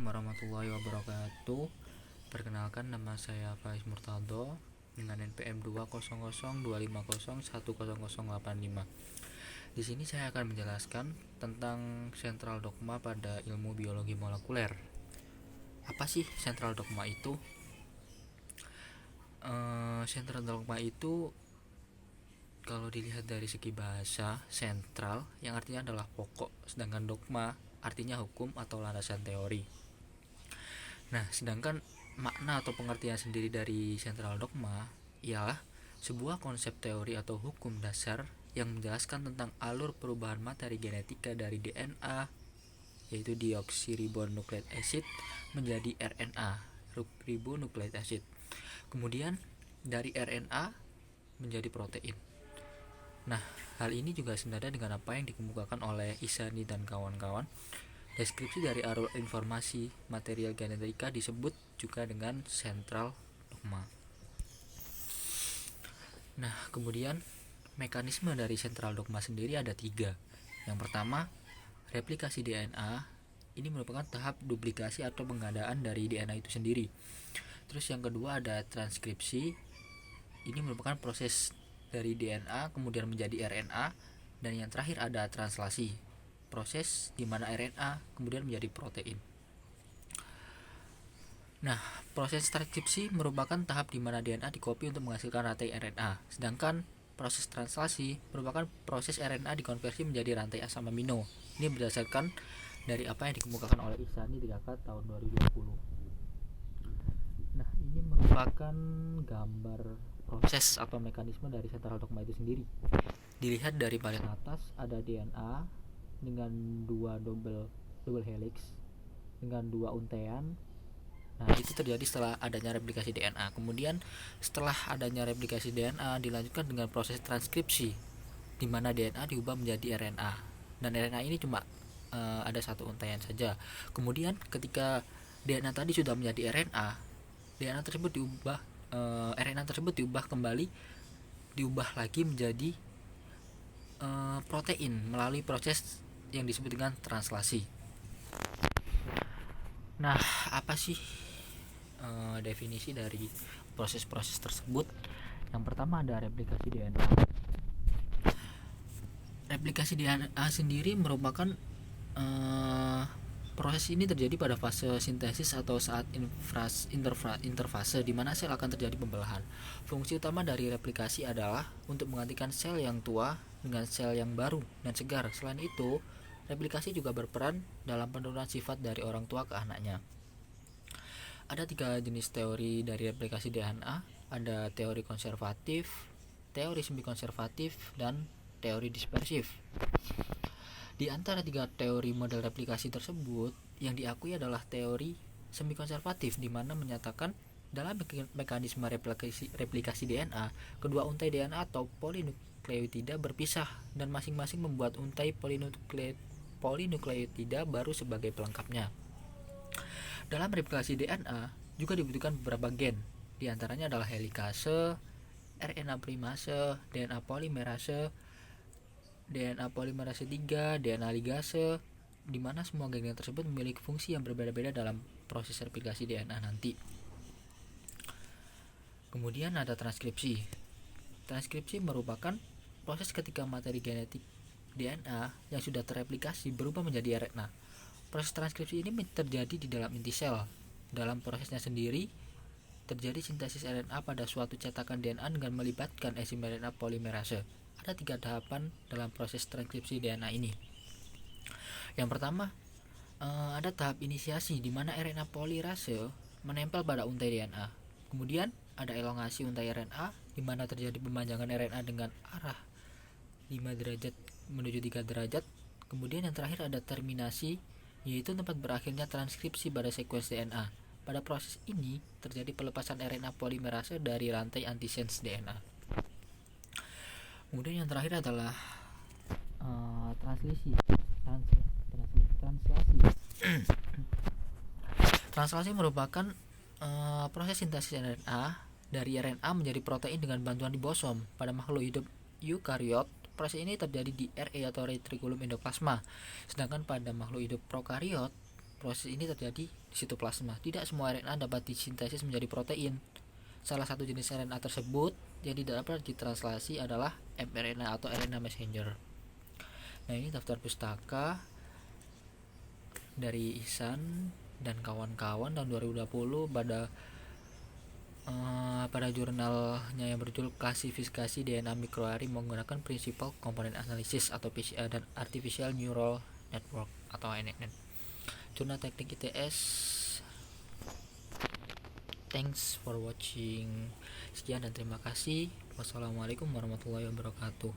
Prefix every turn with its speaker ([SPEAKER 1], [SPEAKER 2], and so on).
[SPEAKER 1] warahmatullahi wabarakatuh. Perkenalkan, nama saya Faiz Murtado dengan NPM 20025010085. Di sini saya akan menjelaskan tentang sentral dogma pada ilmu biologi molekuler. Apa sih sentral dogma itu? Sentral dogma itu kalau dilihat dari segi bahasa, sentral yang artinya adalah pokok, sedangkan dogma artinya hukum atau landasan teori. Nah, sedangkan makna atau pengertian sendiri dari sentral dogma ialah sebuah konsep teori atau hukum dasar yang menjelaskan tentang alur perubahan materi genetika dari DNA, yaitu deoksiribonukleik acid, menjadi RNA, ribonukleik acid. Kemudian dari RNA menjadi protein. Nah, hal ini juga senada dengan apa yang dikemukakan oleh Ihsani dan kawan-kawan. Deskripsi dari alur informasi material genetika disebut juga dengan sentral dogma. Nah, kemudian mekanisme dari sentral dogma sendiri ada 3. Yang pertama, replikasi DNA. Ini merupakan tahap duplikasi atau pengadaan dari DNA itu sendiri. Terus yang kedua ada transkripsi. Ini merupakan proses dari DNA kemudian menjadi RNA. Dan yang terakhir ada translasi, proses di mana RNA kemudian menjadi protein. Nah, proses transkripsi merupakan tahap di mana DNA dikopi untuk menghasilkan rantai RNA, sedangkan proses translasi merupakan proses RNA dikonversi menjadi rantai asam amino. Ini berdasarkan dari apa yang dikemukakan oleh Ihsani 3K tahun 2020. Nah, ini merupakan gambar proses atau mekanisme dari sentral dogma itu sendiri. Dilihat dari paling atas ada DNA dengan 2 double helix dengan 2 untaian. Nah, itu terjadi setelah adanya replikasi DNA. Kemudian setelah adanya replikasi DNA dilanjutkan dengan proses transkripsi, di mana DNA diubah menjadi RNA. Dan RNA ini cuma ada 1 untaian saja. Kemudian ketika DNA tadi sudah menjadi RNA, RNA tersebut diubah lagi menjadi protein melalui proses yang disebut dengan translasi. Nah, apa sih definisi dari proses-proses tersebut? Yang pertama ada replikasi DNA. Replikasi DNA sendiri merupakan proses ini terjadi pada fase sintesis atau saat interfase di mana sel akan terjadi pembelahan. Fungsi utama dari replikasi adalah untuk menggantikan sel yang tua dengan sel yang baru dan segar. Selain itu, replikasi juga berperan dalam penurunan sifat dari orang tua ke anaknya. Ada 3 jenis teori dari replikasi DNA. Ada teori konservatif, teori semi konservatif, dan teori dispersif. Di antara 3 teori model replikasi tersebut, yang diakui adalah teori semi konservatif, di mana menyatakan dalam mekanisme replikasi DNA, kedua untai DNA atau polinukleotida berpisah dan masing-masing membuat untai polinukleotida baru sebagai pelengkapnya. Dalam replikasi DNA juga dibutuhkan beberapa gen, di antaranya adalah helikase, RNA primase, DNA polimerase 3, DNA ligase, di mana semua gen tersebut memiliki fungsi yang berbeda-beda dalam proses replikasi DNA nanti. Kemudian ada transkripsi. Transkripsi merupakan proses ketika materi genetik DNA yang sudah terreplikasi berubah menjadi RNA. Proses transkripsi ini terjadi di dalam inti sel. Dalam prosesnya sendiri, terjadi sintesis RNA pada suatu cetakan DNA dengan melibatkan enzim RNA polimerase. Ada 3 tahapan dalam proses transkripsi DNA ini. Yang pertama, ada tahap inisiasi di mana RNA polirase menempel pada untai DNA. Kemudian ada elongasi untai RNA di mana terjadi pemanjangan RNA dengan arah 5 derajat menuju 3 derajat. Kemudian yang terakhir ada terminasi, yaitu tempat berakhirnya transkripsi pada sekuens DNA. Pada proses ini terjadi pelepasan RNA polimerase dari rantai antisense DNA. Kemudian yang terakhir adalah translasi. Translasi merupakan proses sintesis RNA dari RNA menjadi protein dengan bantuan ribosom. Pada makhluk hidup eukariot, proses ini terjadi di RE atau retikulum endoplasma. Sedangkan pada makhluk hidup prokariot, Proses ini terjadi di sitoplasma. Tidak semua RNA dapat disintesis menjadi protein. Salah satu jenis RNA tersebut yang tidak dapat ditranslasi adalah mRNA atau RNA messenger. Nah, ini daftar pustaka dari Ihsan dan kawan-kawan tahun 2020 pada jurnalnya yang berjudul Klasifikasi DNA Mikroarray menggunakan Principal Component Analysis atau PCA dan Artificial Neural Network atau ANNet. Jurnal Teknik ITS. Thanks for watching. Sekian dan terima kasih. Wassalamualaikum warahmatullahi wabarakatuh.